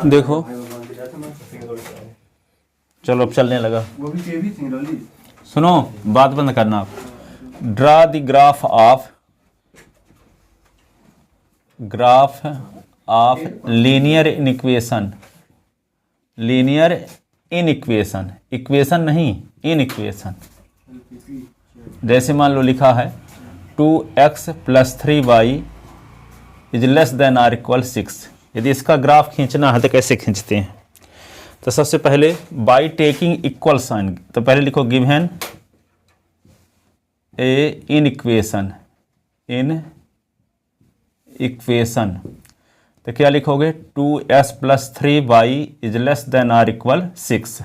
देखो चलो अब चलने लगा। सुनो बात बंद करना आप। Draw the graph of linear inequation, equation नहीं इनइक्वेशन। जैसे मान लो लिखा है 2x + 3y is less than or equal 6। यदि इसका ग्राफ खींचना है तो कैसे खींचते हैं? तो सबसे पहले बाई टेकिंग इक्वल साइन, तो पहले लिखो गिवन ए इन इक्वेशन, तो क्या लिखोगे 2s + 3y is less than or equal 6।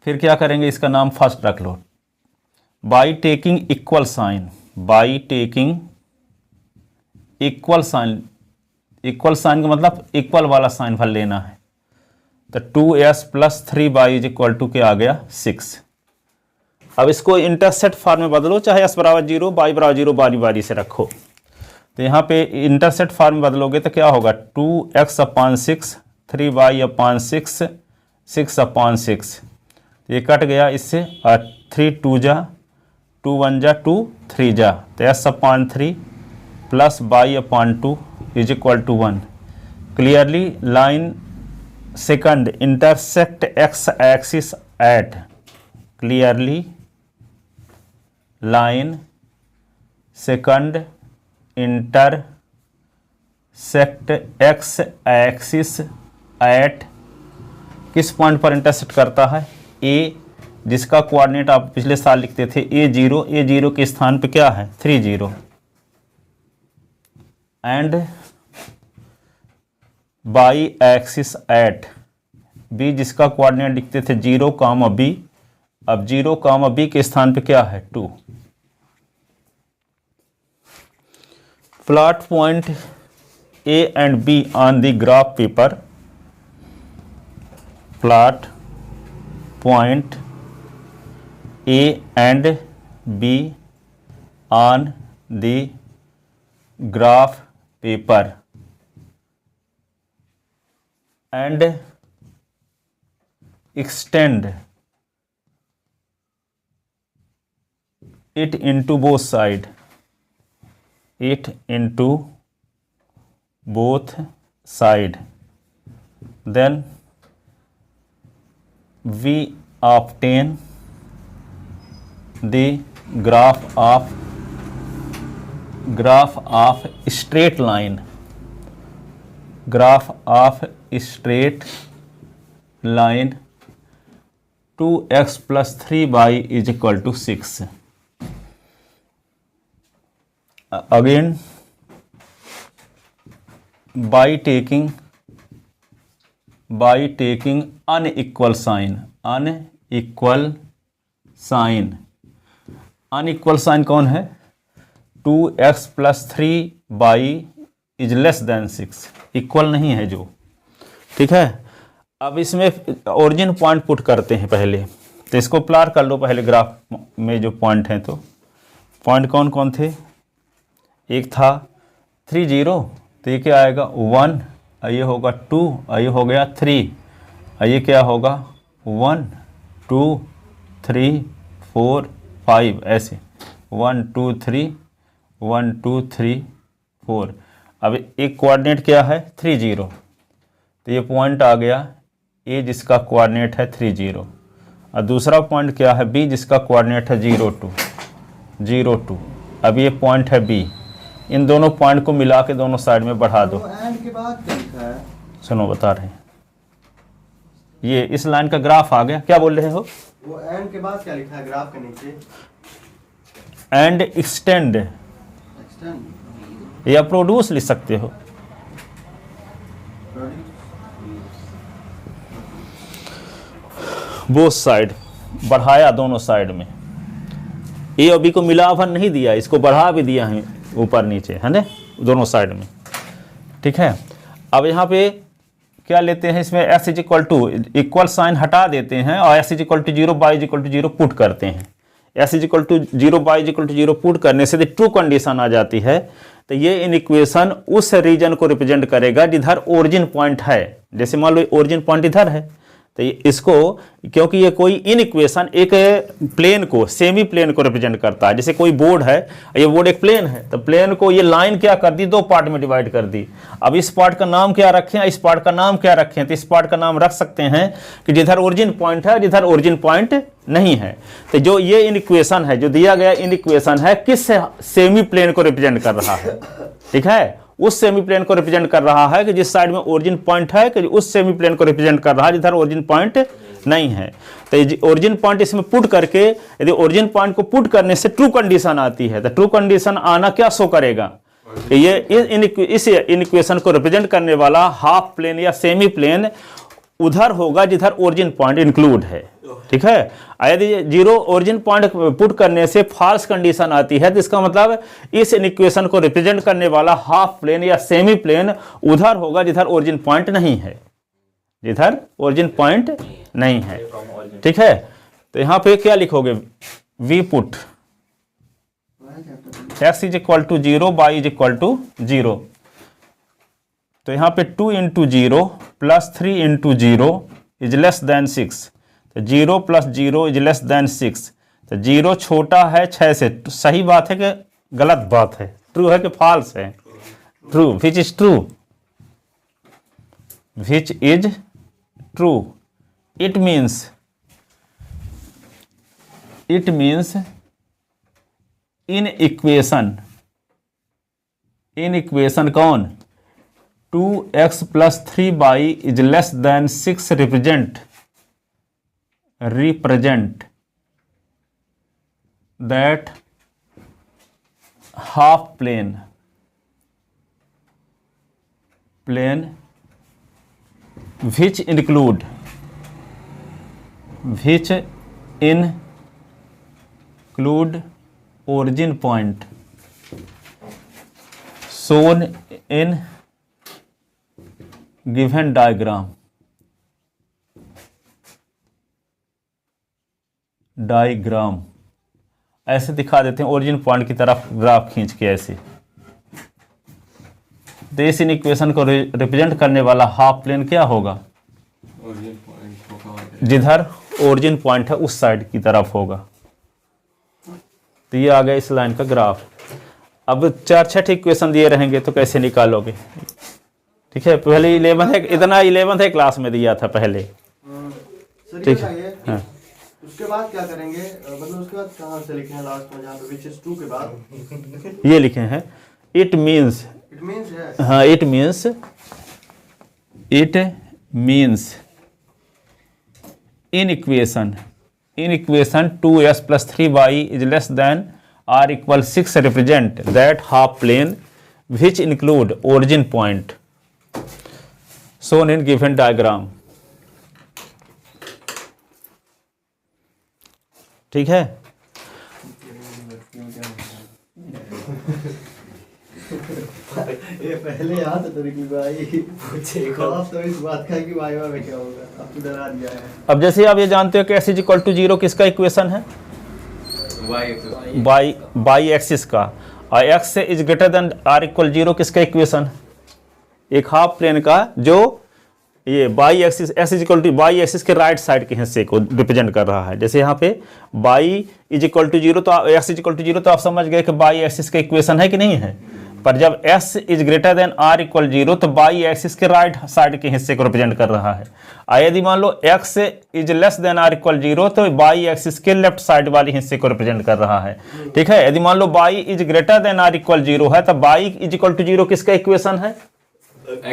फिर क्या करेंगे, इसका नाम फर्स्ट रख लो by taking equal sign, equal sign का मतलब इक्वल वाला साइन भर लेना है। तो 2s + 3y is equal to क्या आ गया 6। अब इसको इंटरसेप्ट फॉर्म में बदलो, चाहे s = 0 y = 0 बारी बारी से रखो। तो यहाँ पे इंटरसेप्ट फॉर्म में बदलोगे तो क्या होगा 2x/6 3y/6 6/6, ये कट गया इससे, और 3 2 जा 2 1 जा 2 3 जा, तो s/3 + y/2 is equal to 1। Clearly line second intersect x axis at, clearly line second intersect x axis at, किस पॉइंट पर इंटरसेक्ट करता है? a, जिसका कोऑर्डिनेट आप पिछले साल लिखते थे a0 के स्थान पे क्या है 30, and by axis at b, जिसका कोऑर्डिनेट लिखते थे 0, b, अब 0, b के स्थान पे क्या है 2। Plot point a and b on the graph paper, plot point a and b on the graph paper and extend it into both sides, then we obtain the graph of straight line, 2x + 3y is equal to 6। again by taking unequal sign कौन है? 2x + 3y is less than 6, equal नहीं है जो, ठीक है। अब इसमें origin point put करते हैं पहले, तो इसको प्लॉट कर लो पहले ग्राफ में जो पॉइंट हैं। तो पॉइंट कौन कौन थे? एक था 3 0, तो ये क्या आएगा 1, ये होगा 2, ये हो गया 3, ये क्या होगा 1 2 3 4 5, ऐसे 1 2 3 1 2 3 4। अब एक कोऑर्डिनेट क्या है 3 0, तो ये पॉइंट आ गया ए, जिसका कोऑर्डिनेट है 3 0, और दूसरा पॉइंट क्या है बी, जिसका कोऑर्डिनेट है 0 2। अब ये पॉइंट है बी, इन दोनों पॉइंट को मिला के दोनों साइड में बढ़ा दो। एंड के बाद क्या लिखा है? सुनो बता रहे हैं, ये इस लाइन का ग्राफ आ गया। क्या बोल रहे हो? वो एंड के बाद क्या लिखा है ग्राफ के नीचे? एंड एक्सटेंड या प्रोड्यूस लिख सकते हो। बोथ साइड बढ़ाया, दोनों साइड में ए और बी को मिला भर नहीं दिया, इसको बढ़ा भी दिया है ऊपर नीचे, है ना, दोनों साइड में, ठीक है। अब यहाँ पे क्या लेते हैं, इसमें s = इक्वल साइन हटा देते हैं और s = 0 y = 0 पुट करते हैं। s = 0 y = 0 पुट करने से ट्रू कंडीशन आ जाती है तो ये इन इक्वेशन उस रीजन को रिप्रेजेंट करेगा जिधर ओरिजिन पॉइंट है। जैसे मान लो ओरिजिन पॉइंट इधर है, तो इसको, क्योंकि ये कोई इन इक्वेशन एक प्लेन को, सेमी प्लेन को रिप्रेजेंट करता है। जैसे कोई बोर्ड है, ये बोर्ड एक प्लेन है, तो प्लेन को ये लाइन क्या कर दी, दो पार्ट में डिवाइड कर दी। अब इस पार्ट का नाम क्या रखें, इस पार्ट का नाम क्या रखें, तो इस पार्ट का नाम रख सकते हैं कि जिधर ओरिजिन पॉइंट है, जिधर ओरिजिन पॉइंट नहीं है। तो जो ये इन इक्वेशन है, जो दिया गया इन इक्वेशन है, किस सेमी प्लेन को रिप्रेजेंट कर रहा है, ठीक है, उस सेमी प्लेन को रिप्रेजेंट कर रहा है कि जिस साइड में ओरिजिन पॉइंट है, कि उस सेमी प्लेन को रिप्रेजेंट कर रहा है जिधर ओरिजिन पॉइंट नहीं है। तो ओरिजिन पॉइंट इसमें पुट करके, यदि ओरिजिन पॉइंट को पुट करने से ट्रू कंडीशन आती है, तो ट्रू कंडीशन आना क्या शो करेगा कि ये इस इक्वेशन को रिप्रेजेंट करने वाला हाफ प्लेन या सेमी प्लेन उधर होगा जिधर ओरिजिन पॉइंट इंक्लूड है, ठीक है। यदि जीरो ओरिजिन पॉइंट पुट करने से फॉल्स कंडीशन आती है, तो इसका मतलब इस इक्वेशन को रिप्रेजेंट करने वाला हाफ प्लेन या सेमी प्लेन उधर होगा जिधर ओरिजिन पॉइंट नहीं है, जिधर ओरिजिन पॉइंट नहीं है, ठीक है। तो यहां पे क्या लिखोगे, we put x is equal to 0, y is equal to 0। तो यहां पे 2 into 0 plus 3 into 0 is less than 6। तो 0 प्लस 0 इज लेस देन 6। तो 0 छोटा है 6 से। तो सही बात है कि गलत बात है, ट्रू है कि फॉल्स है, true, which is true, which is true. It means in equation कौन, 2x plus 3y is less than 6 represent that half plane which include origin point shown in given diagram ऐसे दिखा देते हैं, origin point की तरफ graph खींच के ऐसे। तो इस इक्वेशन को रिप्रेजेंट करने वाला हाफ प्लेन क्या होगा, जिधर ओरिजिन पॉइंट है उस साइड की तरफ होगा। तो ये आ गया इस लाइन का ग्राफ। अब 4-6 इक्वेशन दिए रहेंगे तो कैसे निकालोगे, ठीक है। पहले 11 है, इतना 11 है क्लास में दिया था पहले, ठीक है। हाँ। उसके बाद क्या करेंगे, मतलब उसके बाद कहाँ से लिखे हैं लास्ट में, जहाँ पे which is true के बाद ये लिखे हैं, इट मीन्स है। हाँ, it means in equation 2s plus 3y is less than or equal 6 represent that half plane which include origin point shown in given diagram, ठीक है। ये पहले याद है कि भाई आप तो इस बात का कि वाई में क्या होगा, अब तो डरा दिया है। अब जैसे आप ये जानते हो कि x इज इक्वल टू 0 किसका इक्वेशन है, y एक्सिस का, और x is greater than r equal 0 किसका इक्वेशन, एक हाफ प्लेन का, जो ये y axis s is equal to y axis के राइट साइड के हिस्से को रिप्रेजेंट कर रहा है। जैसे यहाँ पे y इज इक्वल टू 0 तो x इज इक्वल टू 0 तो आप समझ गए कि y एक्सिस का इक्वेशन है कि नहीं है। पर जब s is greater than r equal 0 तो y एक्सिस के राइट साइड के हिस्से को रिप्रेजेंट कर रहा है। यदि मान लो x is less then r equal 0 तो y एक्सिस के लेफ्ट साइड वाले हिस्से को रिप्रेजेंट कर रहा है, ठीक है। यदि मान लो y is greater than r equal 0 है तो y इज इक्वल टू 0 किसका इक्वेशन है,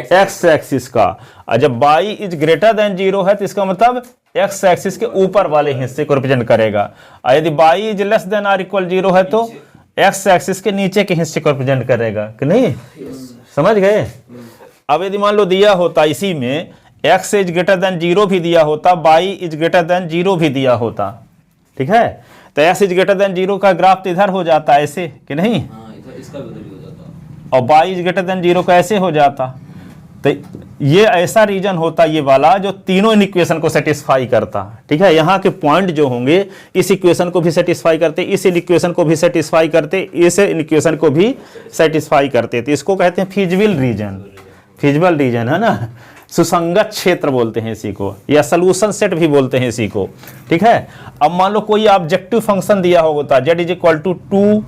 x एक्सिस का। और जब y इज ग्रेटर देन 0 है तो इसका मतलब x एक्सिस के ऊपर वाले हिस्से को रिप्रेजेंट करेगा। और यदि y is less then r equal 0 है तो x एक्सिस के नीचे के हिस्से को रिप्रेजेंट करेगा, कि नहीं, समझ गए। अब यदि मान लो दिया होता इसी में x इज ग्रेटर देन 0 भी दिया होता, y इज ग्रेटर देन 0 भी दिया होता, ठीक है, तो x इज ग्रेटर देन 0 का ग्राफ तो इधर हो जाता है ऐसे, कि नहीं, इसका भी उधर हो जाता, और y इज ग्रेटर देन 0 का ऐसे हो जाता। तो ये ऐसा रीजन होता है ये वाला जो तीनों इन इक्वेशन को सेटिस्फाई करता है। ठीक है, यहाँ के पॉइंट जो होंगे इस इक्वेशन को भी सेटिस्फाई करते, इस इक्वेशन को भी सेटिस्फाई करते, इस इक्वेशन को भी सेटिस्फाई करते, तो इसको कहते हैं फीजिबल रीजन। फीजिबल रीजन है ना, सुसंगत क्षेत्र बोलते हैं इसी को, या सोल्यूशन सेट भी बोलते हैं इसी को। ठीक है, अब मान लो कोई ऑब्जेक्टिव फंक्शन दिया होता है, z = 2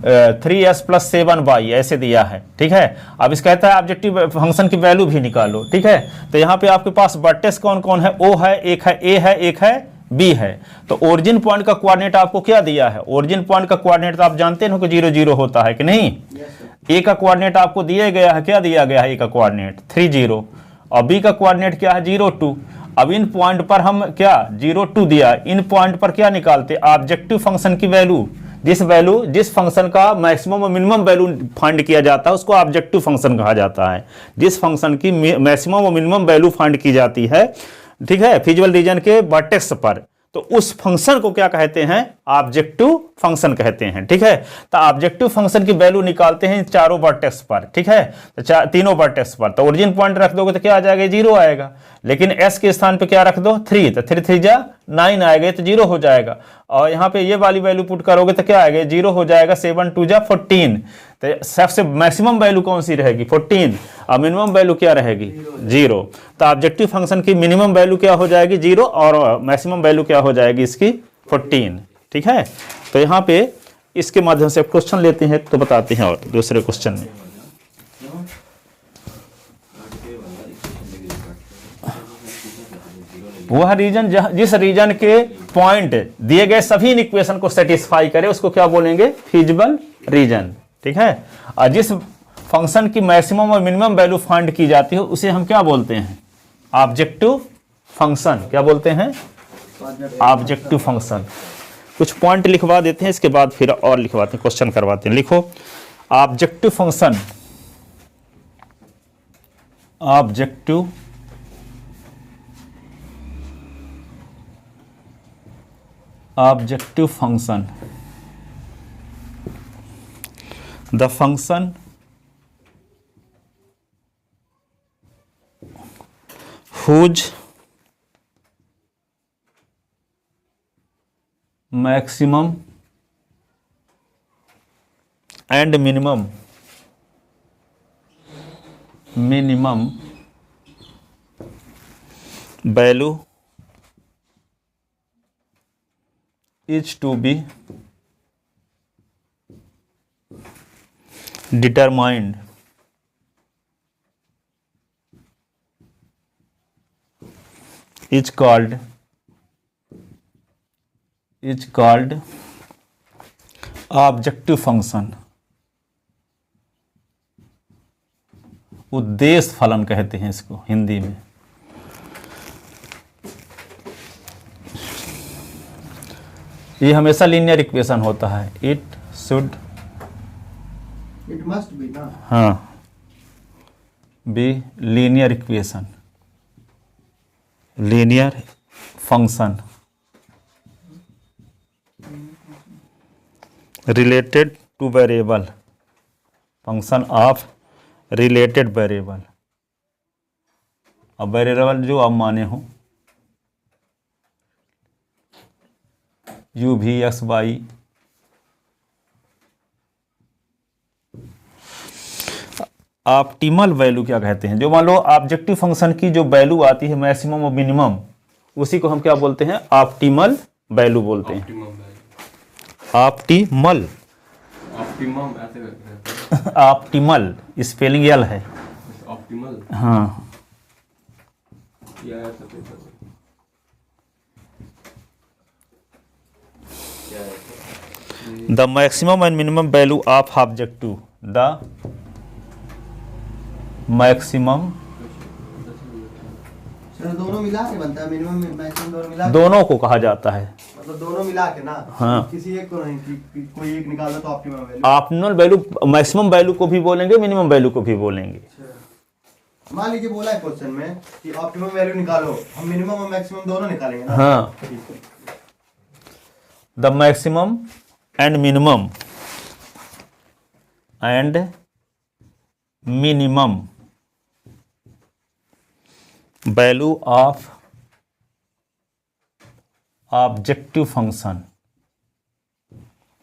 3s + 7y ऐसे दिया है। ठीक है, अब इस कहता है ऑब्जेक्टिव फंक्शन की वैल्यू भी निकालो। ठीक है, तो यहाँ पे आपके पास वर्टेक्स कौन कौन है, O है, एक है A है, एक है B है। तो ओरिजिन पॉइंट का कोऑर्डिनेट आपको क्या दिया है, ओरिजिन पॉइंट का कोऑर्डिनेट तो आप जानते हैं कि 0 0 होता है कि नहीं। A का कोऑर्डिनेट आपको दिया गया है, क्या दिया गया है, A का कोऑर्डिनेट 3 0, और B का कोऑर्डिनेट क्या है 0 2। अब इन पॉइंट पर हम क्या 0 2 दिया, इन पॉइंट पर क्या निकालते, ऑब्जेक्टिव फंक्शन की वैल्यू। जिस फंक्शन का मैक्सिमम और मिनिमम वैल्यू फाइंड किया जाता है उसको ऑब्जेक्टिव फंक्शन कहा जाता है। जिस फंक्शन की मैक्सिमम और मिनिमम वैल्यू फाइंड की जाती है, ठीक है, फीजिबल रीजन के वर्टेक्स पर, तो उस फंक्शन को क्या कहते हैं, ऑब्जेक्टिव फंक्शन कहते हैं। ठीक है, तो ऑब्जेक्टिव फंक्शन की वैल्यू निकालते हैं चारों वर्टेक्स पर। ठीक है, तो तीनों वर्टेक्स पर, तो ओरिजिन पॉइंट रख दोगे तो क्या आ जाएगा, 0 आएगा। लेकिन s के स्थान पे क्या रख दो 3, तो 3 3 जा 9 आएगा, तो 0 हो जाएगा। और यहाँ पे ये वाली वैल्यू पुट करोगे तो क्या आएगा, 0 हो जाएगा। 7 2 जा 14, तो सबसे मैक्सिमम वैल्यू कौन सी रहेगी 14, और मिनिमम वैल्यू क्या रहेगी 0। तो ऑब्जेक्टिव फंक्शन की मिनिमम वैल्यू क्या हो जाएगी 0, और मैक्सिमम वैल्यू क्या हो जाएगी इसकी 14। ठीक है, तो यहाँ पे इसके माध्यम से क्वेश्चन लेते हैं तो बताते हैं। और दूसरे क्वेश्चन में वह रीजन जिस रीजन के पॉइंट दिए गए सभी इन इक्वेशन को सेटिस्फाई करे उसको क्या बोलेंगे, फीजिबल रीजन। ठीक है, और जिस फंक्शन की मैक्सिमम और मिनिमम वैल्यू फाइंड की जाती है उसे हम क्या बोलते हैं, ऑब्जेक्टिव फंक्शन। क्या बोलते हैं, ऑब्जेक्टिव फंक्शन। कुछ पॉइंट लिखवा देते हैं, इसके बाद फिर और लिखवाते हैं, क्वेश्चन करवाते हैं। लिखो objective function, objective objective function, the function whose maximum and minimum value is to be determined is called objective function. उद्देश्य फलन कहते हैं इसको हिंदी में। ये हमेशा लीनियर इक्वेशन होता है, इट मस्ट बी ना, हाँ, be linear equation, linear function related two variable, function of related variable. अब वेरिएबल जो आप माने हो u v x y, optimal value क्या कहते हैं, जो मान लो ऑब्जेक्टिव फंक्शन की जो वैल्यू आती है मैक्सिमम और मिनिमम, उसी को हम क्या बोलते हैं, ऑप्टिमल वैल्यू बोलते हैं। ऑप्टिमल, ऑप्टिमल स्पेलिंग यल है, ऑप्टिमल, हाँ। The maximum and minimum value of objective, the maximum, sir दोनों मिला के बनता है, मिनिमम मैक्सिमम दोनों मिला के? दोनों को कहा जाता है, मतलब दोनों मिला के ना, हाँ। किसी एक को नहीं कि कोई एक निकाल दो तो optimum value. Optimal value maximum value को भी बोलेंगे, मिनिमम वैल्यू को भी बोलेंगे। मान लीजिए बोला है क्वेश्चन में कि ऑप्टिमम वैल्यू निकालो, हम मिनिमम और मैक्सिमम दोनों निकालेंगे ना, हाँ। The maximum and minimum value of objective function,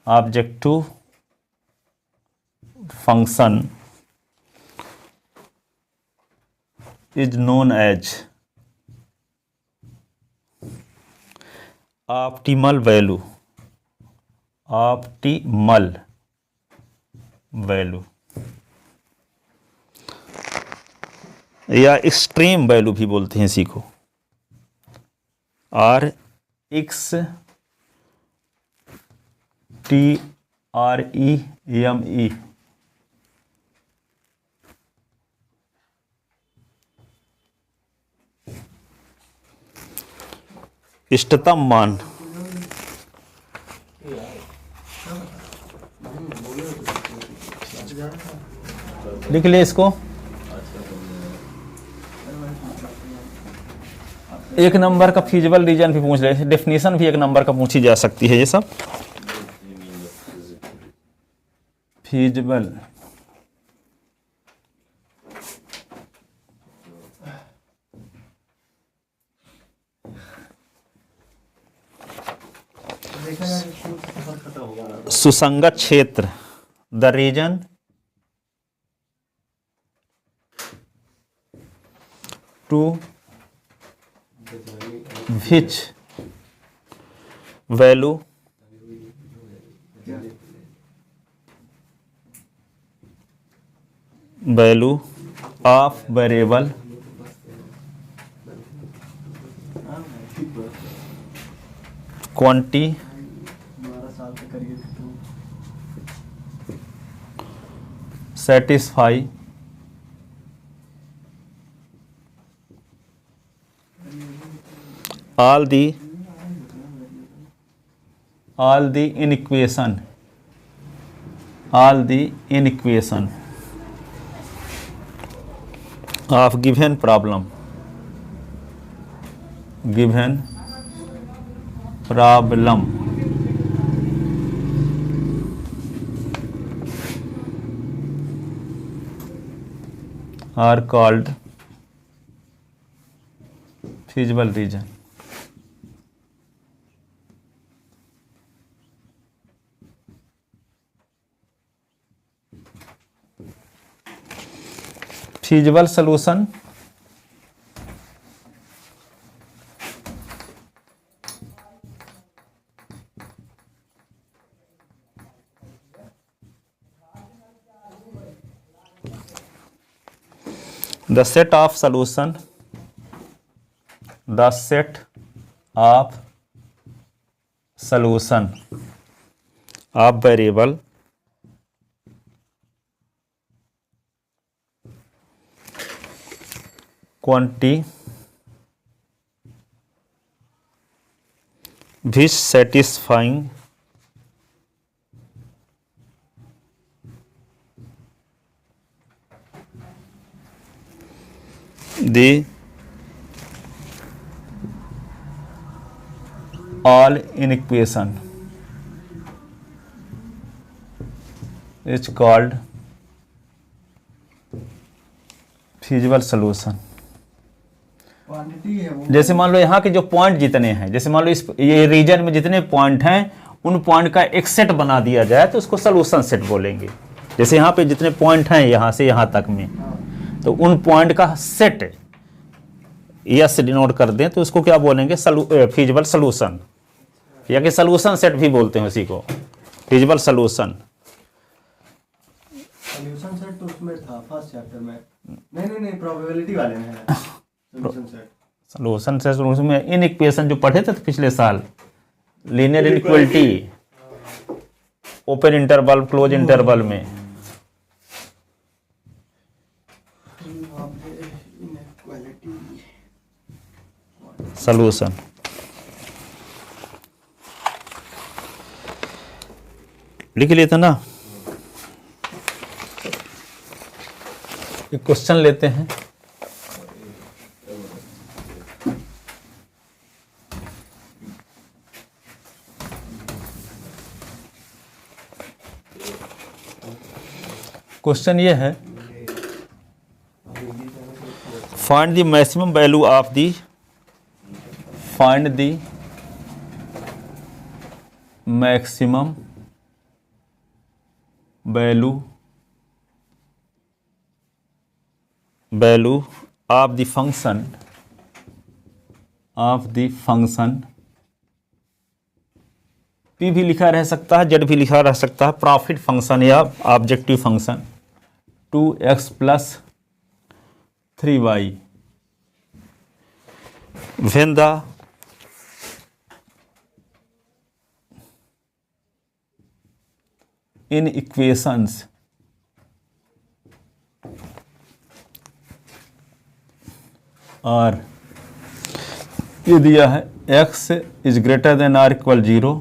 objective function is known as optimal value, optimal value या एक्सट्रीम वैल्यू भी बोलते हैं इसी को, RXTREME, इष्टतम मान। लिख ले इसको। एक नंबर का फीजिबल रीजन भी पूछ ले, डेफिनेशन भी एक नंबर का पूछी जा सकती है। ये सब फीजिबल सुसंगत क्षेत्र, the region to which value of variable quantity 12 साल के करिए तो satisfy all the inequation of given problem are called feasible region। feasible solution the set of solution of variable quantity which satisfying the all inequation is called feasible solution। Quantity है वो। जैसे मान लो यहाँ के जो पॉइंट जितने हैं, जैसे मान लो इस ये रीजन में जितने पॉइंट हैं उन पॉइंट का एक सेट बना दिया जाए तो उसको सॉल्यूशन सेट बोलेंगे। जैसे यहाँ पे जितने पॉइंट हैं यहाँ से यहाँ तक में, तो उन पॉइंट का सेट यस डिनोट कर दें तो उसको क्या बोलेंगे, फीजिबल सॉल्यूशन, या कि सॉल्यूशन सेट भी बोलते हैं उसी को, फीजिबल सॉल्यूशन। सॉल्यूशन सेट तो उसमें था फर्स्ट चैप्टर में। नहीं प्रोबेबिलिटी वाले में है सॉल्यूशन सेट। सॉल्यूशन सेट उसमें इन इक्वेशन जो पढ़े थे पिछले साल, linear inequality, open interval, close interval में सॉल्यूशन। लिख लिए थे ना। एक क्वेश्चन लेते हैं। क्वेश्चन ये है, find the maximum value of the find the maximum value of the function P भी लिखा रह सकता है, Z भी लिखा रह सकता है, प्रॉफिट फंक्शन या objective function 2x + 3y when the in equations और ये दिया है x is greater than or equal 0,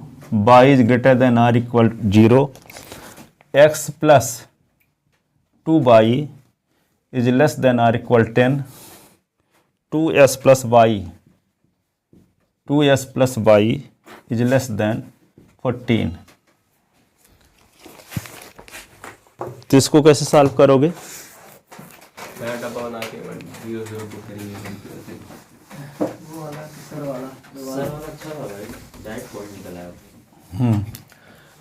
y is greater than or equal 0, x plus 2y is less than or equal 10, 2s plus y is less than 14. तो इसको कैसे solve करोगे? नया डब्बा बना के 0 0 को करेंगे। वो वाला सर वाला सर वाला अच्छा वाला है, डायरेक्ट पॉइंट निकला है।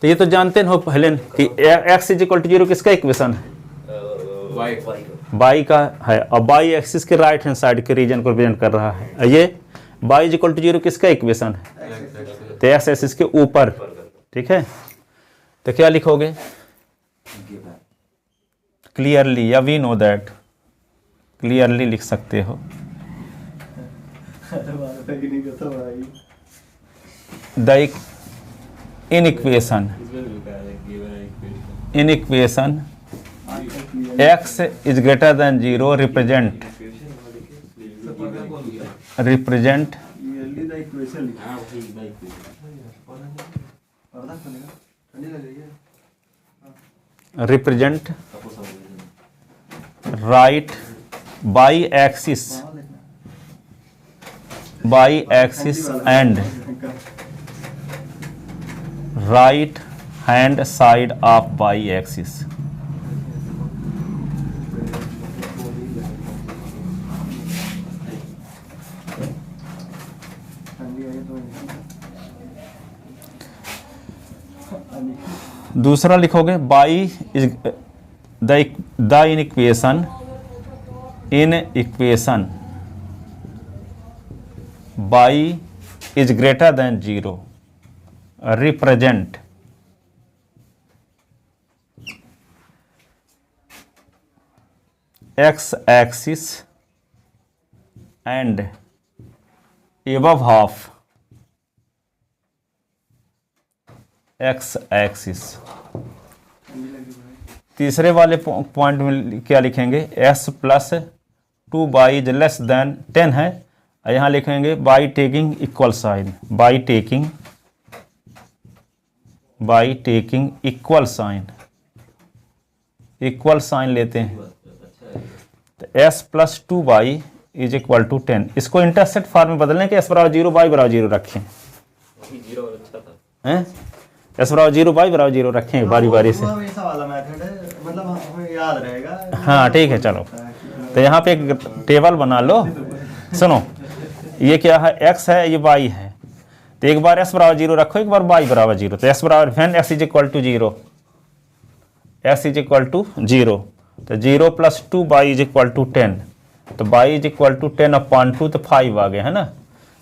तो ये तो जानते हो पहले कि x = 0 किसका इक्वेशन है? y का है, और y एक्सिस के राइट हैंड साइड के रीजन को रिप्रेजेंट कर रहा है। ये y = 0 किसका इक्वेशन है? तो x एक्सिस के ऊपर, ठीक है। तो क्या लिखोगे? क्लियरली, या वी नो दैट, क्लियरली लिख सकते हो। The in equation x is greater than 0 represent right y axis and right hand side of y axis. दूसरा लिखोगे y is the in equation y is greater than 0 represent x axis and above half x axis. तीसरे वाले point में क्या लिखेंगे? s plus 2y is less than 10 है, यहाँ लिखेंगे by taking equal sign, by taking equal sign लेते हैं। तो s plus 2y is equal to 10, इसको इंटरसेप्ट फॉर्म में बदलने के s = 0 y = 0 रखें, हैं? s = 0 y = 0 रखें बारी बारी से। ऐसा वाला मेथड है, मतलब हमें याद रहेगा। हाँ ठीक है, चलो। तो यहाँ पे एक टेबल बना लो। सुनो, ये क्या है? x है, ये y है। तो एक बार s = 0 रखो, एक बार y = 0। तो s बराबर when x is equal to 0, तो 0 plus 2y is equal to 10, तो y is equal to 10/2, तो 5 आ गए, है ना।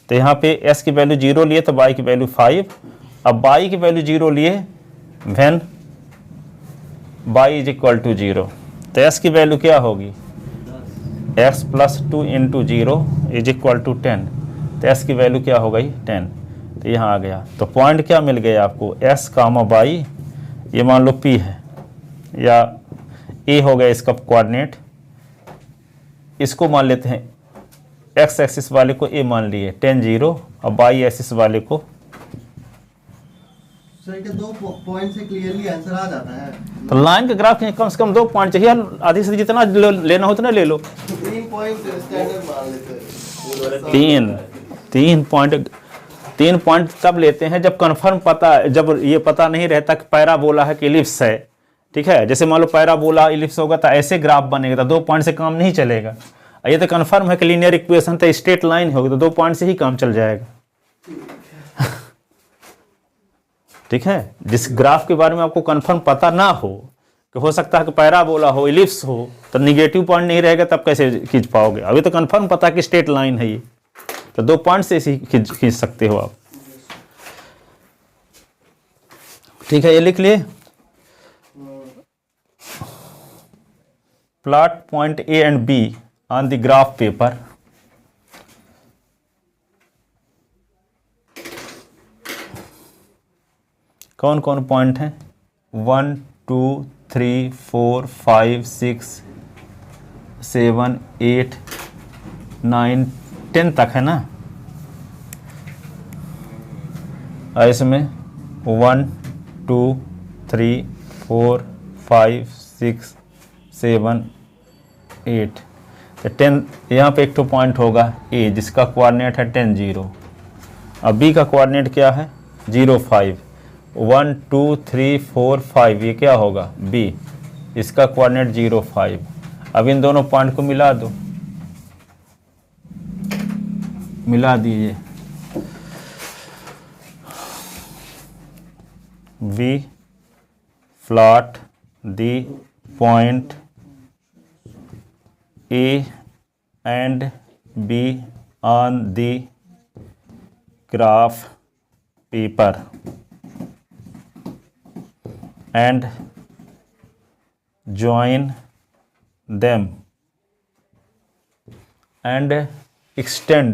तो यहाँ पे s की वैल्यू 0 लिए तो y की वैल्यू 5, अब y की वैल्यू 0 लिए when y is equal to 0, तो s की वैल्यू क्या होगी? x plus 2 into 0 is equal to 10, तो s की वैल्यू क्या हो गई? 10। तो यहाँ आ गया। तो पॉइंट क्या मिल गया आपको? s, y, ये मान लो p है, या a हो गया इसका कोऑर्डिनेट। इसको मान लेते हैं, x एक्सिस वाले को a मान लिए 10 0, और y एक्सिस वाले को। सर के 2 पॉइंट से क्लियरली आंसर आ जाता है। तो लाइन के ग्राफ में कम से कम 2 पॉइंट चाहिए, आधी से जितना लेना हो उतना ले लो। 3 पॉइंट स्टैंडर्ड मान लेते हैं। 3 पॉइंट तब लेते हैं जब कंफर्म जब ये पता नहीं रहता कि पैराबोला है कि इलिप्स है, ठीक है। जैसे मान लो पैराबोला इलिप्स होगा तो ऐसे ग्राफ बनेगा, तो 2 पॉइंट से काम नहीं चलेगा। ये तो कंफर्म है कि लीनियर इक्वेशन तो स्ट्रेट लाइन होगी, तो 2 पॉइंट से ही काम चल जाएगा। ठीक है, जिस ग्राफ के बारे में आपको कंफर्म पता ना हो, कि हो सकता है कि पैराबोला हो, इलिप्स हो, तो निगेटिव पॉइंट नहीं रहेगा, तब कैसे खींच पाओगे? अभी तो कंफर्म पता कि स्ट्रेट लाइन है ये, तो 2 पॉइंट से इसी खींच सकते हो आप। ठीक है, ये लिख लिए। Plot point A and be on the graph paper. कौन कौन पॉइंट हैं? 1 2 3 4 5 6 7 8 9 10 तक है ना। और इसमें 1 2 3 4 5 6 7 8, तो 10 यहाँ पे एक तो पॉइंट होगा ए, जिसका कोऑर्डिनेट है 10 0। अब बी का कोऑर्डिनेट क्या है? 0 5। 1 2 3 4 5 ये क्या होगा? बी, इसका कोऑर्डिनेट 0 5। अब इन दोनों पॉइंट को मिला दो, मिला दीजिए। We plot the point A and B on the graph paper and join them and extend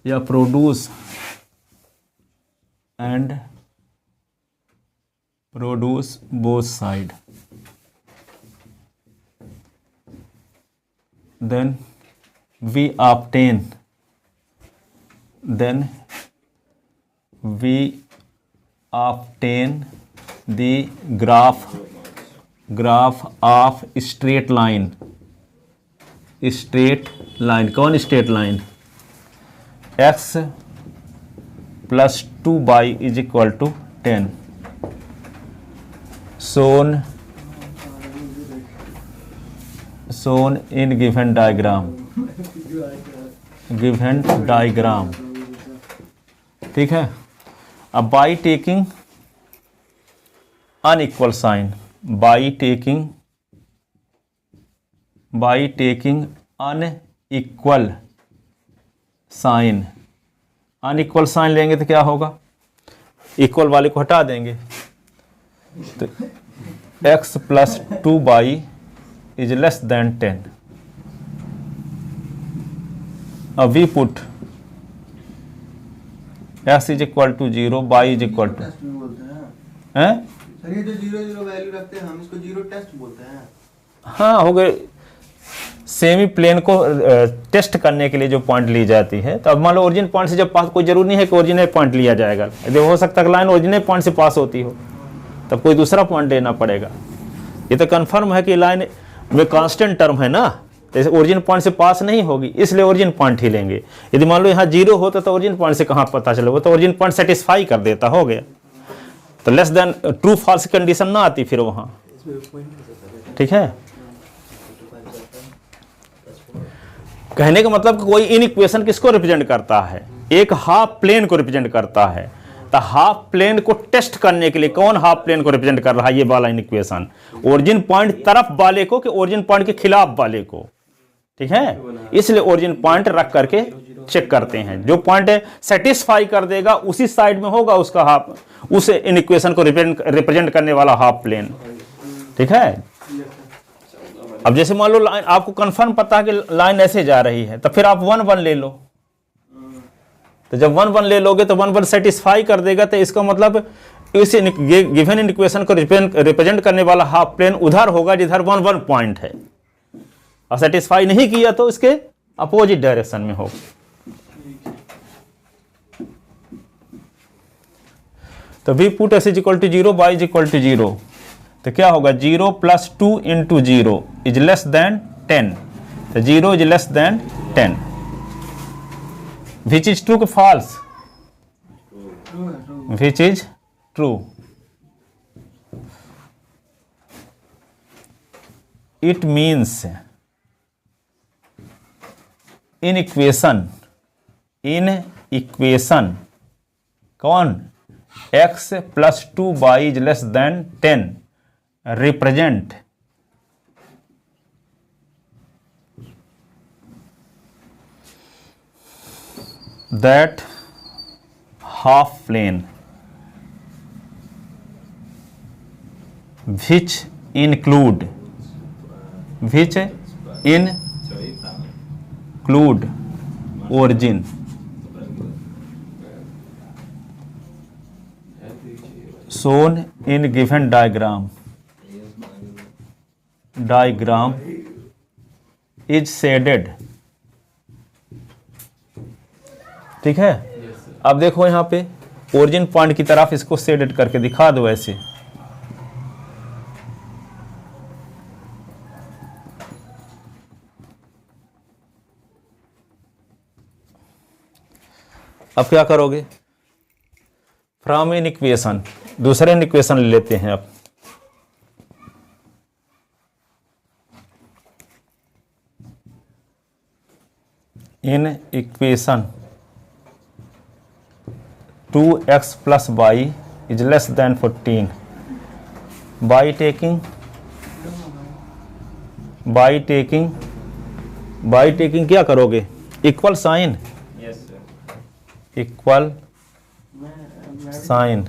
या produce both side. Then we obtain the graph of straight line. कौन straight line? x plus 2y is equal to 10, shown in given diagram. ठीक है। अब by taking unequal sign, by taking unequal sign लेंगे तो क्या होगा? Equal वाले को हटा देंगे, तो x plus 2y is less than 10. Now we put x is equal to 0, y is equal to हैं? सर ये जो 0 0 वैल्यू रखते हैं हम इसको 0 टेस्ट बोलते हैं। हाँ, हो गए। सेमी प्लेन को टेस्ट करने के लिए जो पॉइंट ली जाती है, तो अब मान लो ओरिजिन पॉइंट से जब पास, कोई जरूरी नहीं है कि ओरिजिनल पॉइंट लिया जाएगा। यदि हो सकता है कि लाइन ओरिजिनल पॉइंट से पास होती हो, तब कोई दूसरा पॉइंट लेना पड़ेगा। ये तो कंफर्म है कि लाइन में कांस्टेंट टर्म है ना, तो ओरिजिन पॉइंट से पास नहीं होगी, इसलिए ओरिजिन पॉइंट ही लेंगे। यदि मान लो यहाँ 0 होता तो ओरिजिन पॉइंट से कहाँ पता चले? वो तो ओरिजिन पॉइंट सेटिस्फाई कर देता, हो गया। तो less than true false condition ना आती फिर वहाँ। ठीक है, कहने का मतलब कि कोई इन इक्वेशन किसको रिप्रेजेंट करता है? एक हाफ प्लेन को रिप्रेजेंट करता है। तो हाफ प्लेन को टेस्ट करने के लिए कौन हाफ प्लेन को रिप्रेजेंट कर रहा है? ये वाला इन इक्वेशन ओरिजिन पॉइंट तरफ वाले को कि ओरिजिन पॉइंट के खिलाफ वाले को। ठीक है, इसलिए ओरिजिन पॉइंट रख करके चेक करते हैं। जो पॉइंट सेटिस्फाई कर देगा उसी साइड में होगा उसका हाफ, उस इन इक्वेशन को रिप्रेजेंट करने वाला हाफ प्लेन। ठीक है, अब जैसे मान लो लाइन आपको कंफर्म पता है कि लाइन ऐसे जा रही है, तो फिर आप 1 1 ले लो। तो जब 1 1 ले लोगे तो 1 1 सेटिस्फाई कर देगा, तो इसका मतलब इस गिवन इक्वेशन को रिप्रेजेंट करने वाला हाफ प्लेन उधर होगा जिधर 1 1 पॉइंट है, और सेटिस्फाई नहीं किया तो इसके अपोजिट डायरेक्शन में होगा। तो v put s is equal to 0, y is equal to 0, तो क्या होगा? 0 plus 2 into 0 is less than 10, तो 0 is less than 10, which is true कि false? Which is true. It means in equation कौन x + 2y is less than 10 represent that half plane which include origin shown in given diagram is shaded। ठीक है, अब देखो यहाँ पे origin point की तरफ इसको शेडेड करके दिखा दो ऐसे। अब क्या करोगे, फ्रॉम इन इक्वेशन, दूसरे इक्वेशन ले लेते हैं। अब in equation 2x + y is less then 14 by taking क्या करोगे, इक्वल साइन, इक्वल साइन।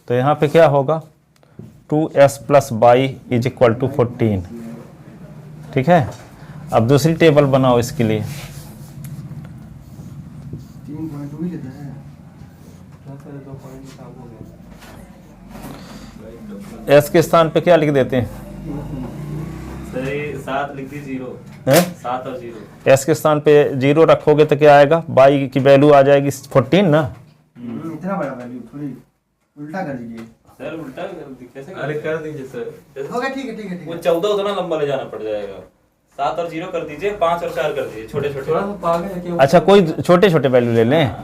तो यहाँ पे क्या होगा, 2s + y is equal to 14। ठीक है, अब दूसरी टेबल बनाओ इसके लिए। s के स्थान पे क्या लिख देते हैं, 7 लिख दी, 0 हैं? 7 और 0। s के स्थान पे 0 रखोगे तो क्या आएगा, y की वैल्यू आ जाएगी 14 ना। इतना बड़ा वैल्यू थोड़ी, उल्टा कर दीजिए सर, उल्टा कैसे? अरे कर दीजिए सर, होगा। ठीक है ठीक है ठीक वो है। 14 उतना लंबा ले जाना पड़ जाएगा। 7 और 0 कर दीजिए, 5 और 4 कर दीजिए, छोटे छोटे। थोड़ा सा पागल है क्या? अच्छा, कोई छोटे छोटे वैल्यू ले लें।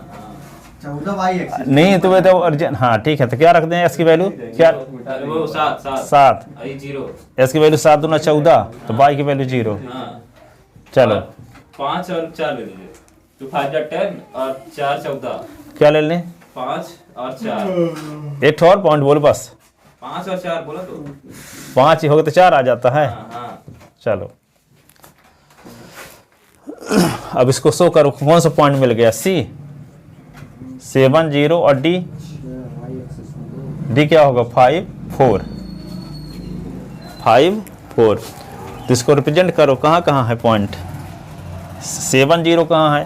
14y एक्सिस नहीं तो वे तो अर्जेंट, हाँ ठीक है, तो क्या रख दें s की वैल्यू, क्या वो 7 7, आई 0। s की वैल्यू 7 दूना 14, तो y की वैल्यू 0। हाँ चलो 5 और 4 ले लीजिए, तो 5 या 10 और 4 14। क्या ले लें, 5 और 4, एक और पॉइंट बोल बस, 5 और 4 बोला तो 5 ही होगा तो 4 आ जाता है। हाँ। चलो अब इसको शो करो, कौन सा पॉइंट मिल गया, C 7 0 और D क्या होगा, 5 4 5 4। तो इसको रिप्रेजेंट करो, कहाँ कहाँ है पॉइंट, 7 0 कहाँ है,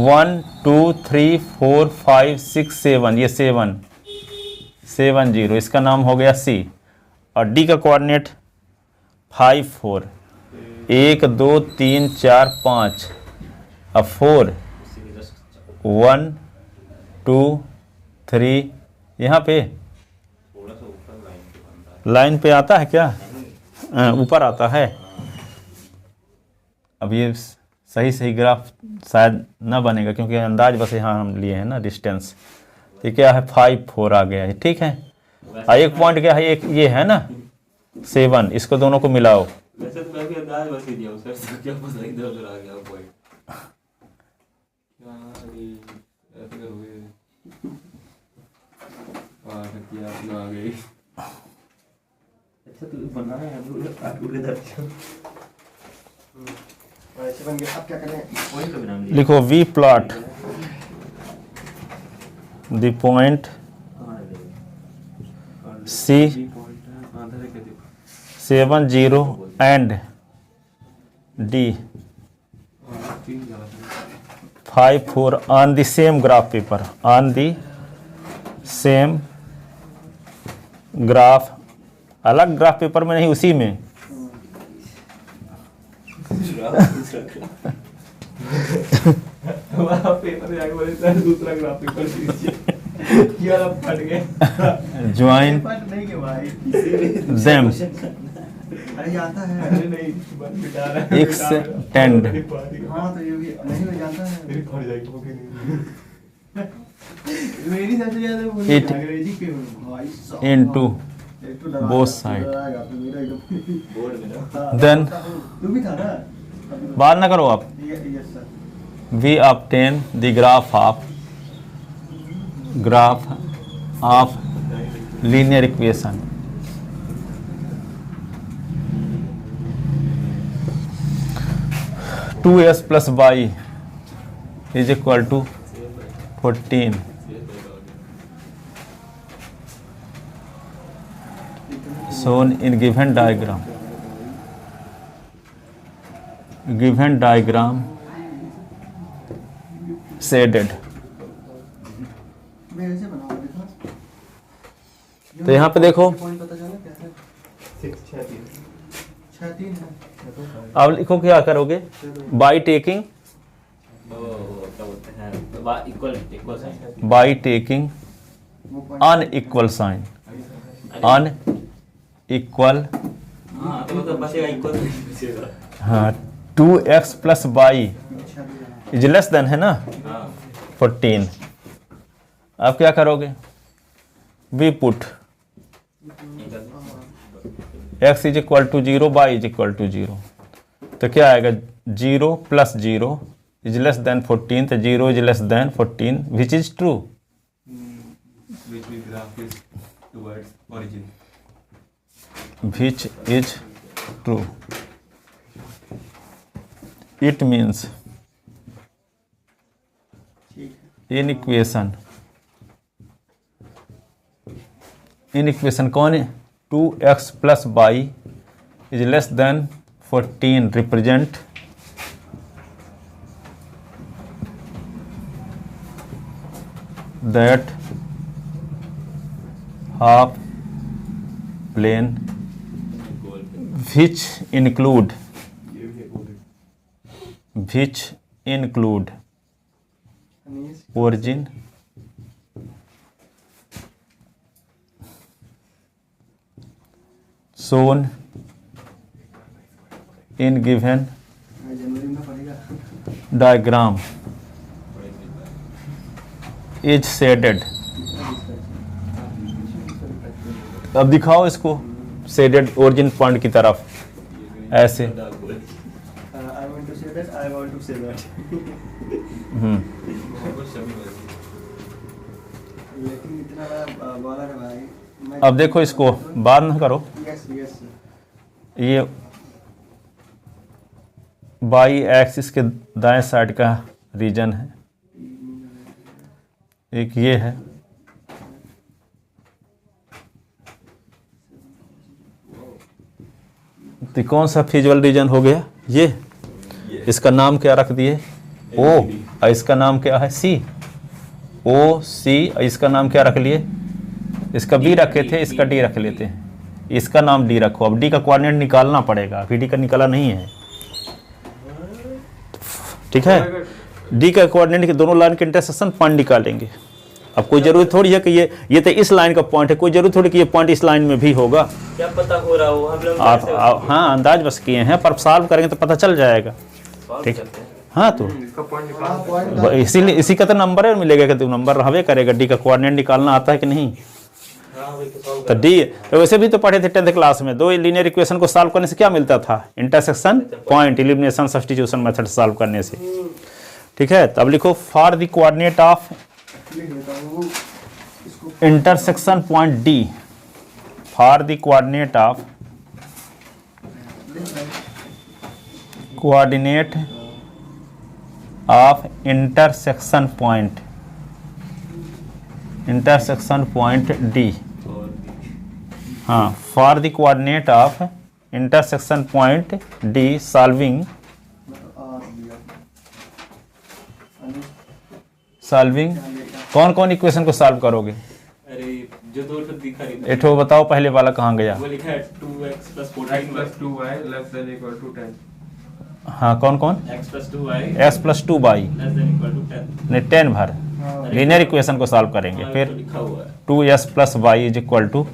1 2 3 4 5 6 7, ये 7 0, इसका नाम हो गया C। और D का कोऑर्डिनेट 5 4, 1 2 3 4 5, अब 4 1 2 3, यहाँ पे लाइन पे आता है क्या, ऊपर आता है। अब ये सही ग्राफ शायद ना बनेगा, क्योंकि अंदाज बस यहाँ हम लिए हैं ना डिस्टेंस। ये क्या है, 5 4 आ गया है। ठीक है, एक पॉइंट क्या है, एक ये है ना 7, इसको दोनों को मिलाओ। वैसे तो मैं भी अंदाज बस ही दिया हूं सर, तो क्या पता इधर उधर आ गया पॉइंट। ऐसे करोगे, किया अपना आ गई। अच्छा तो बनाया है उधर ऐसे बन गया। अब क्या करें, वही तो नाम लिया। लिखो V plot the point C 7 0 and D 5 4 on the same graph paper, on the same graph, अलग ग्राफ पेपर में नहीं, उसी में। पेपर में आगे बोले सर दूसरा ग्राफ पेपर दीजिए, ये वाला फट गया। ज्वाइन पार्ट नहीं के भाई, देम अरे आता है। अरे नहीं, बस बिटा रहा है, एक्सटेंड हाँ तो ये भी नहीं हो जाता है। मेरी फट जाएगी वो भी नहीं। मेरी सबसे ज्यादा वो It अंग्रेजी के भाई साहब। into एक तो both side। मेरा एकदम बोर्ड में ना Then तू भी था ना, बात ना करो आप। Yes sir. We obtain the graph of linear equation. Two s plus y is equal to 14 shown in given diagram shaded. मैं ऐसे बनाऊंगा देखो। तो यहाँ पे देखो, पॉइंट पता चला क्या है? 6-3 है। अब लिखो क्या करोगे, बाई टेकिंग वो point अनइक्वल साइन, अनइक्वल, हाँ 2x प्लस वाई अच्छा भी है। इज लेस देन है ना 14। अब क्या करोगे, we put x is equal to 0, y is equal to 0, तो क्या आएगा 0 प्लस 0 इज लेस देन 14, तो 0 is less then 14 which is true. Which the graph is towards origin. Which is true. It means ठीक है। in equation कौन है, 2x plus y is less than 14 represent that half plane which include Anees origin shown in given जनवरी में पड़ेगा। diagram is shaded. अब दिखाओ इसको shaded origin point की तरफ ऐसे। I want to say that, I want to say that. लेकिन इतना बड़ा बॉलर है भाई। मैं- अब देखो इसको, बात ना करो, यस यस। ये बाई एक्सिस के दाएं साइड का रीजन है, एक ये है, तो कौन सा फिजिकल रीजन हो गया ये, इसका नाम क्या रख दिए ओ, और इसका नाम क्या है सी, ओ सी, और इसका नाम क्या रख लिए, इसका बी रखे थे, इसका डी रख लेते हैं, इसका नाम डी रखो। अब डी का कोऑर्डिनेट निकालना पड़ेगा, अभी डी का निकाला नहीं है, ठीक है। डी का कोऑर्डिनेट के दोनों लाइन के इंटरसेक्शन पॉइंट निकालेंगे। अब कोई जरूरी थोड़ी है कि ये तो इस लाइन का पॉइंट है, कोई जरूरी थोड़ी कि ये पॉइंट इस लाइन में भी होगा, क्या पता हो रहा हो, हम लोग आप हाँ अंदाज बस किए हैं, पर सॉल्व करेंगे तो पता चल जाएगा, ठीक है। हाँ तो इसका पॉइंट हाँ, निकाल point इसीलिए इसी का तो नंबर है, मिलेगा कि तू नंबर रहबे करेगा, डी का कोऑर्डिनेट निकालना आता है कि नहीं। तो डी तो वैसे भी तो पढ़े थे 10th क्लास में, दो लीनियर इक्वेशन को सॉल्व करने से क्या मिलता था, intersection point, elimination substitution method solve करने से, ठीक है। तब लिखो फॉर द कोऑर्डिनेट ऑफ लिख लेता हूँ इसको। Intersection point D, for the coordinate of coordinate of intersection point D, हाँ for the coordinate of intersection point D solving कौन कौन इक्वेशन को सॉल्व करोगे, अरे जो दो तो दिखा रही एक ठो बताओ, पहले वाला कहाँ गया, वो लिखा है 2x plus 14 x plus 2y less than equal to 10. हाँ कौन कौन, x plus 2y x plus 2y less than equal to 10 नहीं 10 भर लीनियर इक्वेशन को सॉल्व करेंगे, तो फिर लिखा हुआ है 2s plus y is equal to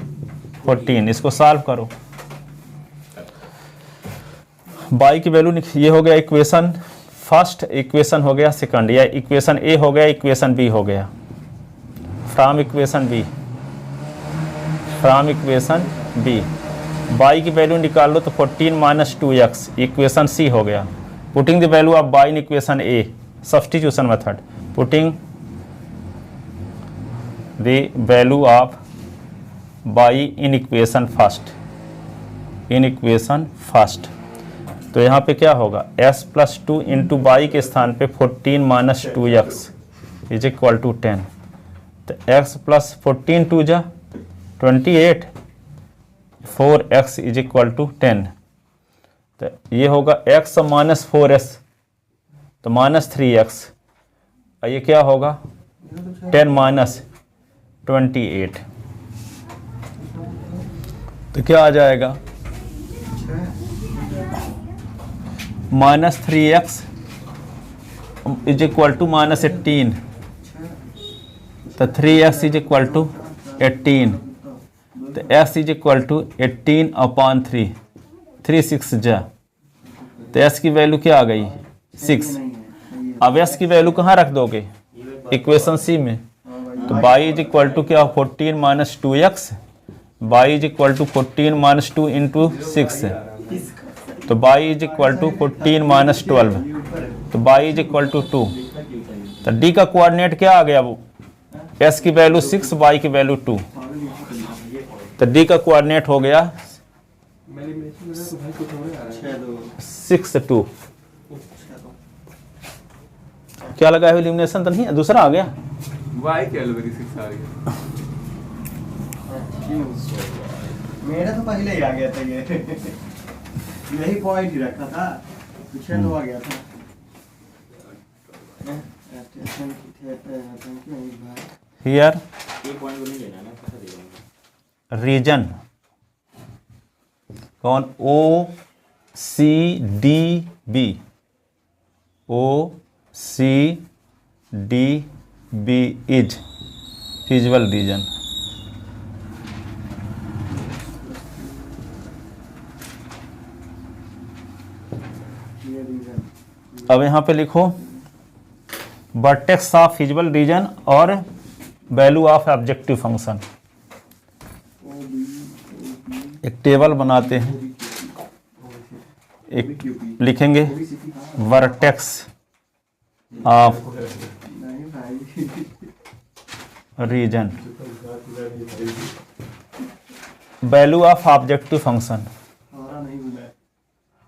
14, इसको सॉल्व करो। y की वैल्यू ये हो गया इक्वेशन फर्स्ट, इक्वेशन हो गया सेकंड, या इक्वेशन ए हो गया, इक्वेशन बी हो गया, फ्रॉम इक्वेशन बी y की वैल्यू निकाल लो तो 14 माइनस 2x इक्वेशन सी हो गया, putting the value of y in equation A, substitution method, putting the value of y in equation first, in equation first. तो यहाँ पे क्या होगा, s प्लस 2 इंटू वाई के स्थान पे 14 minus 2x is equal to 10। तो x प्लस 14 2 जा 28, 4x इज इक्वल टू 10। तो ये होगा x माइनस 4s, तो माइनस 3x, और ये क्या होगा 10 माइनस 28, तो क्या आ जाएगा minus 3x is equal to minus 18, तो 3x इज इक्वल टू 18, तो x is equal to 18 upon 3, 3 6 जा, तो s की वैल्यू क्या आ गई 6। अब s की वैल्यू कहाँ रख दोगे, इक्वेशन c में, तो y इज इक्वल टू क्या 14 minus 2x, y is equal to 14 minus 2 into 6, तो y is equal to 14 minus 12, तो y इज इक्वल टू 2। तो d का कोऑर्डिनेट क्या आ गया, वो s की वैल्यू 6, y की वैल्यू 2, तो d का कोऑर्डिनेट हो गया 6 2। क्या लगा है, एलिमिनेशन तो नहीं है, दूसरा आ गया। वाई क्या लगी 6 आ रही है? मेरा तो पहले ही आ गया था ये यही पॉइंट ही रखा था, पीछे तो आ गया था। हियर एक पॉइंट को नहीं लेना ना, कैसा देगा रीजन कौन, O C D B, O C D B is feasible region. अब यहाँ पे लिखो वर्टेक्स ऑफ फिजिबल रीजन और वैल्यू ऑफ ऑब्जेक्टिव फंक्शन। एक टेबल बनाते हैं, एक लिखेंगे vertex of region, value of objective function,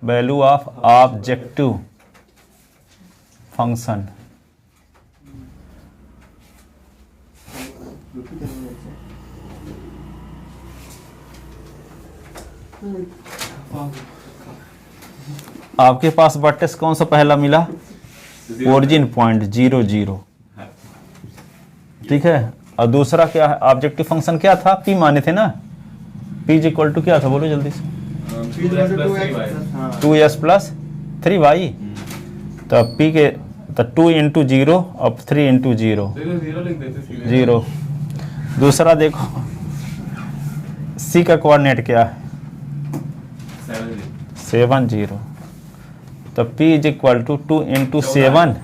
value of objective function. आपके पास वर्टेक्स कौन सा पहला मिला, ओरिजिन पॉइंट 0 0, ठीक है। और दूसरा क्या है, ऑब्जेक्टिव फंक्शन क्या था, पी माने थे ना, पी इज इक्वल टू क्या था, बोलो जल्दी से, 2s प्लस 3y। तो p के तो 2 इंटू 0 और 3 इंटू 0 0। दूसरा देखो c का कोऑर्डिनेट क्या है 7 0, तो p is equal to 2 into 7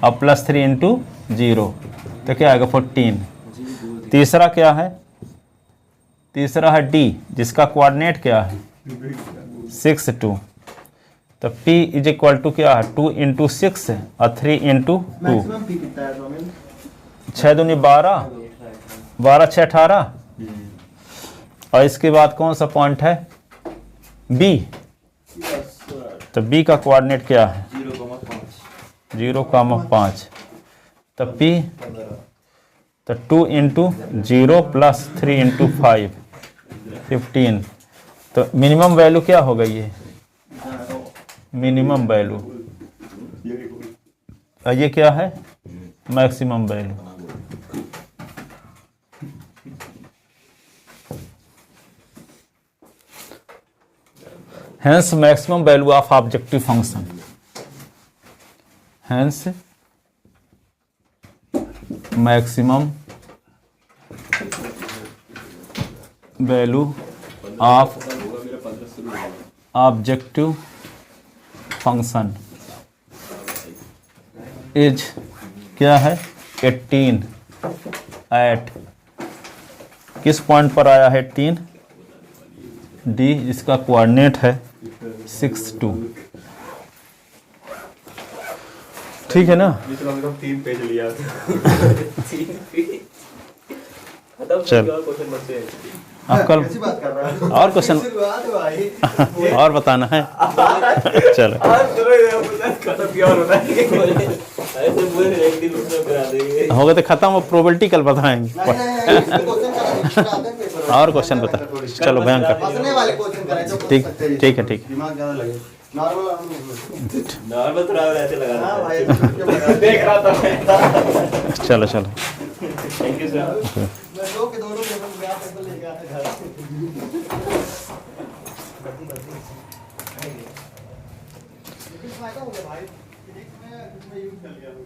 और प्लस 3 इंटू 0, तो क्या आएगा 14। तीसरा क्या है, तीसरा है d जिसका कोऑर्डिनेट क्या है 6 2, तो p इज इक्वल टू क्या है 2 इंटू 6 और 3 इंटू 2, 6 दूनी 12, 12 6 18। और इसके बाद कौन सा पॉइंट है b, तो b का कोऑर्डिनेट क्या है 0,5, तो p तो 2 इंटू 0 प्लस 3 इंटू 5 15। तो मिनिमम वैल्यू क्या हो गई है, मिनिमम वैल्यू, और ये क्या है maximum value. Hence maximum value of objective function, hence maximum value of objective function is क्या है 18 एट, किस पॉइंट पर आया है 18, डी जिसका कोऑर्डिनेट है 6 2। ठीक है ना? जितना मतलब 3 पेज लिया था। 3 पेज खत्म चल। हो गया और क्वेश्चन बचे हैं। आप कल कैसी बात कर रहा है? और क्वेश्चन शुरुआत भाई। और बताना है? चलो आज चलो ये खत्म किया और होता है ऐसे पूरे एक दिन उसमें करा देंगे। हो गए तो खत्म, वो प्रोबेबिलिटी कल बताएंगे। नहीं नहीं नहीं, इसमें क्वेश्चन कराते हैं पेपर में। और क्वेश्चन बता, चलो भयंकर। फंसने वाले क्वेश्चन कराए जो फंस ठीक सकते हैं। ठीक है ठीक दिमाग ज्यादा लगे। नॉर्मल नॉर्मल थोड़ा और ऐसे लगा हाँ रहा भाई, था। देख रहा था मैं। चलो चलो। Thank you sir. मैं दो के दोनों पेपर में आप पेपर लेके आते घर। लेकिन फायदा हो गया भाई, फिजिक्स में यूज कर लिया हूँ।